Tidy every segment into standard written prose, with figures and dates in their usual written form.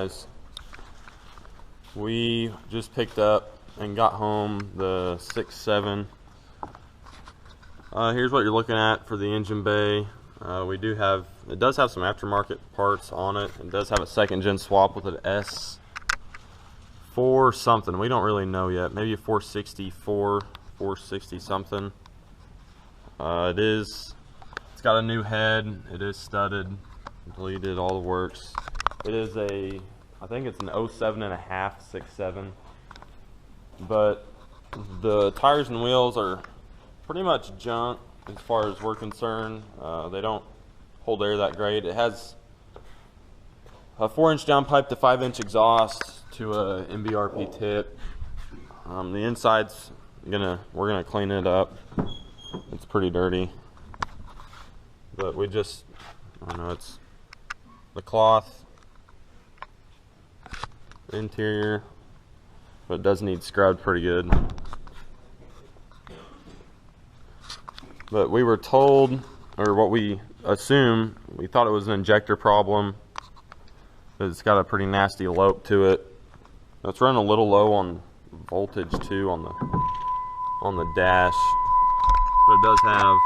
guys. We just picked up and got home the 6.7. Here's what you're looking at for the engine bay. It does have some aftermarket parts on it. It does have a second gen swap with an S4 something. We don't really know yet. Maybe a 464, 460 something. It's got a new head. It is studded, bleeded, all the works. It is I think it's an 07.5 6.7. But the tires and wheels are pretty much junk as far as we're concerned. They don't hold air that great. It has a 4-inch downpipe to 5-inch exhaust to a MBRP tip. The inside's we're gonna clean it up. It's pretty dirty, but I don't know, it's the cloth, the interior, but it does need scrubbed pretty good. But we were told, or what we assume, we thought it was an injector problem. It's got a pretty nasty Lope to it. It's running a little low on voltage too on the dash, but it does have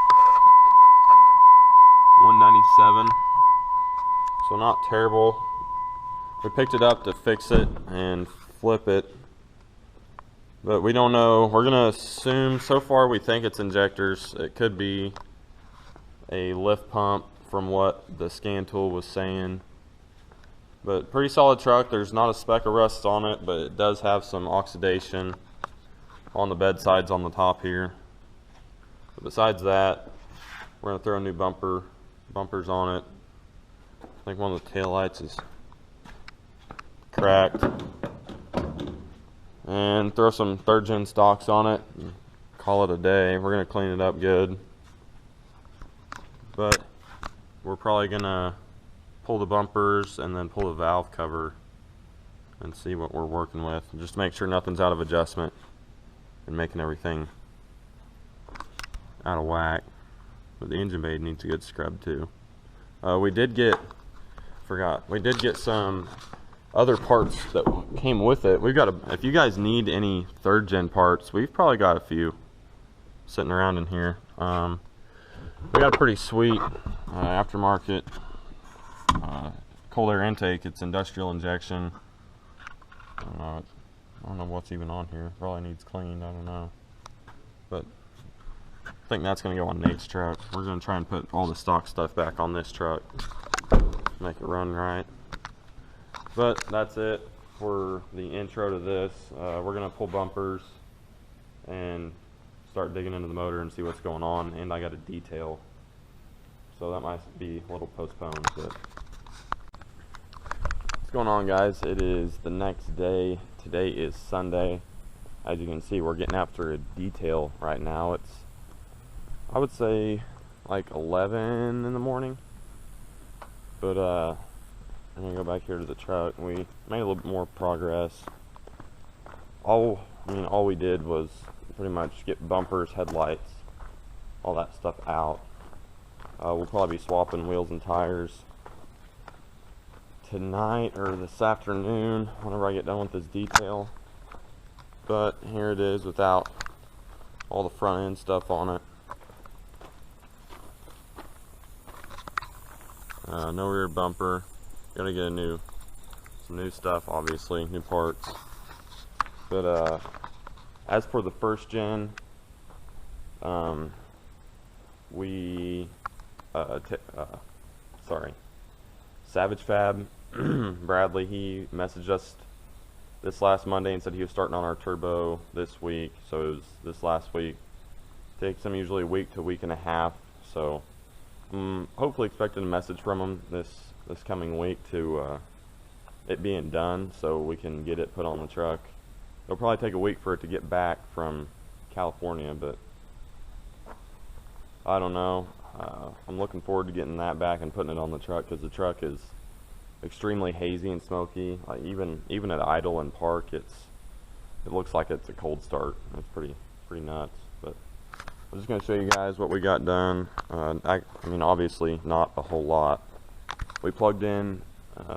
197, so not terrible. We picked it up to fix it and flip it, but we don't know. We're gonna assume, so far we think it's injectors. It could be a lift pump from what the scan tool was saying. But pretty solid truck. There's not a speck of rust on it, but it does have some oxidation on the bed sides on the top here. But besides that, we're gonna throw new bumpers on it. I think one of the tail lights is cracked. And throw some 3rd gen stocks on it and call it a day. We're gonna clean it up good. But we're probably gonna pull the bumpers and then pull the valve cover and see what we're working with. Just make sure nothing's out of adjustment and making everything out of whack. But the engine bay needs a good scrub too. We did get some other parts that came with it. If you guys need any 3rd gen parts, we've probably got a few sitting around in here. We got a pretty sweet aftermarket cold air intake. It's industrial injection. I don't know what's even on here. Probably needs cleaned. I don't know. But I think that's going to go on Nate's truck. We're going to try and put all the stock stuff back on this truck. Make it run right. But that's it for the intro to this. We're going to pull bumpers and start digging into the motor and see what's going on. And I got a detail, so that might be a little postponed. But what's going on, guys? It is the next day. Today is Sunday. As you can see, we're getting after a detail right now. It's, I would say, like 11 in the morning. But I'm gonna go back here to the truck. We made a little bit more progress. All we did was pretty much get bumpers, headlights, all that stuff out. We'll probably be swapping wheels and tires tonight or this afternoon whenever I get done with this detail. But here it is without all the front end stuff on it. No rear bumper. Gotta get some new stuff, obviously, new parts. But as for the 1st gen, Savage Fab, Bradley, he messaged us this last Monday and said he was starting on our turbo this week. So it was this last week. Takes him usually a week to a week and a half. So I'm hopefully expecting a message from him this coming week to it being done, so we can get it put on the truck. It'll probably take a week for it to get back from California, but I don't know. I'm looking forward to getting that back and putting it on the truck, because the truck is extremely hazy and smoky. Like even at idle and park, it looks like it's a cold start. It's pretty nuts. But I'm just going to show you guys what we got done. I mean, obviously not a whole lot. We plugged in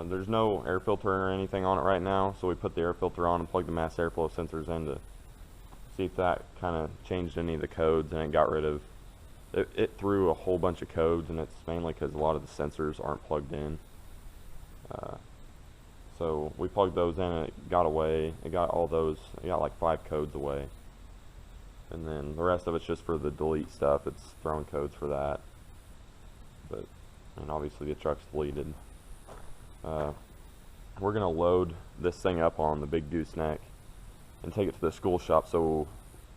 There's no air filter or anything on it right now, so we put the air filter on and plugged the mass airflow sensors in to see if that kind of changed any of the codes, and it got rid of it threw a whole bunch of codes, and it's mainly because a lot of the sensors aren't plugged in. So we plugged those in and it got away. It got all those, it got like 5 codes away. And then the rest of it's just for the delete stuff. It's throwing codes for that. But, and obviously the truck's deleted. We're gonna load this thing up on the big gooseneck and take it to the school shop so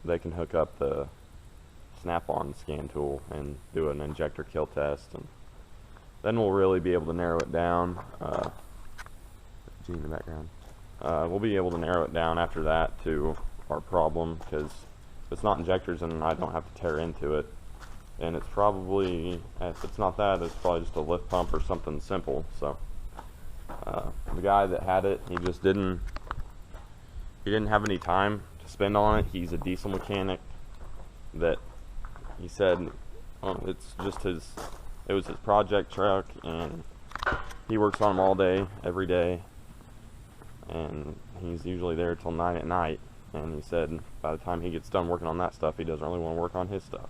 they can hook up the snap-on scan tool and do an injector kill test, and then we'll really be able to narrow it down. G in the background. We'll be able to narrow it down after that to our problem, because if it's not injectors, then I don't have to tear into it. And it's probably, if it's not that, it's probably just a lift pump or something simple. So the guy that had it, he didn't have any time to spend on it. He's a diesel mechanic that he said it's just it was his project truck, and he works on them all day, every day, and he's usually there till 9 at night. And he said by the time he gets done working on that stuff, he doesn't really want to work on his stuff.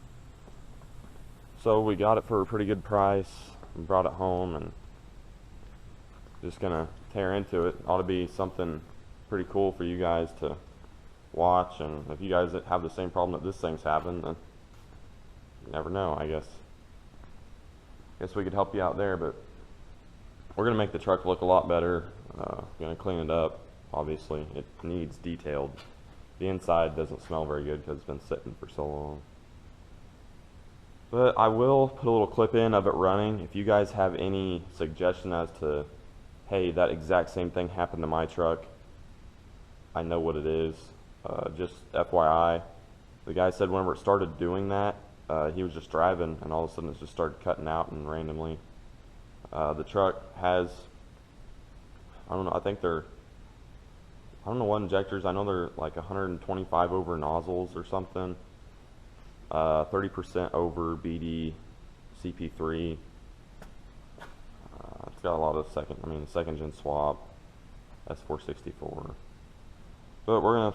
So we got it for a pretty good price and brought it home, and just gonna tear into it. Ought to be something pretty cool for you guys to watch, and if you guys have the same problem that this thing's having, then you never know. I guess we could help you out there. But we're gonna make the truck look a lot better. Gonna clean it up. Obviously it needs detailed. The inside doesn't smell very good because it's been sitting for so long. But I will put a little clip in of it running. If you guys have any suggestion as to, hey, that exact same thing happened to my truck, I know what it is. Just FYI, the guy said whenever it started doing that, he was just driving and all of a sudden it just started cutting out and randomly. The truck has, I don't know, I don't know what injectors, I know they're like 125 over nozzles or something, 30% over BD CP3. It's got a lot of second gen swap, S464. But we're gonna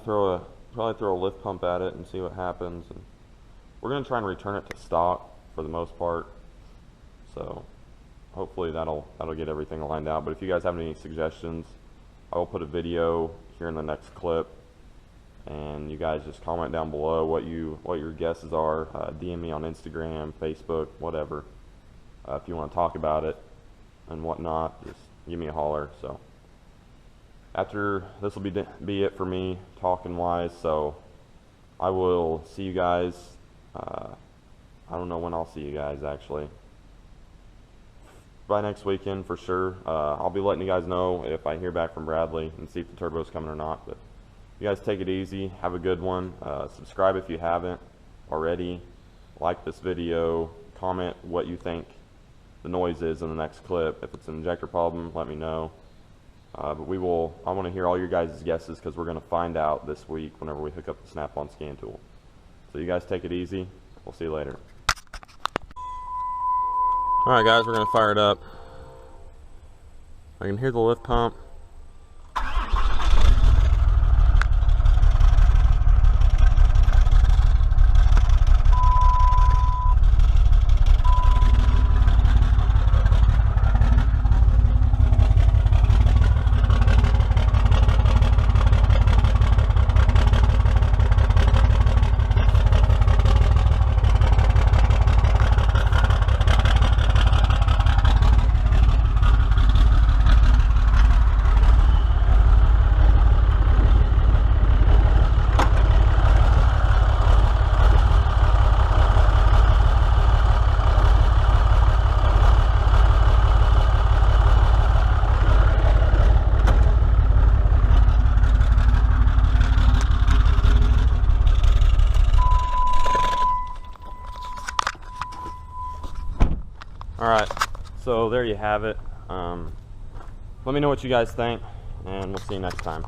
probably throw a lift pump at it and see what happens, and we're gonna try and return it to stock for the most part. So hopefully that'll get everything lined out. But if you guys have any suggestions, I will put a video here in the next clip, and you guys just comment down below what your guesses are. DM me on Instagram, Facebook, whatever. If you want to talk about it and whatnot, just give me a holler. So after this will be it for me talking wise. So I will see you guys. I don't know when I'll see you guys actually. By next weekend for sure. I'll be letting you guys know if I hear back from Bradley and see if the turbo's coming or not. But you guys take it easy. Have a good one. Subscribe if you haven't already. Like this video. Comment what you think the noise is in the next clip. If it's an injector problem, let me know. But I want to hear all your guys' guesses, because we're going to find out this week whenever we hook up the snap-on scan tool. So you guys take it easy. We'll see you later. Alright guys, we're going to fire it up. I can hear the lift pump. Alright, so there you have it. Let me know what you guys think, and we'll see you next time.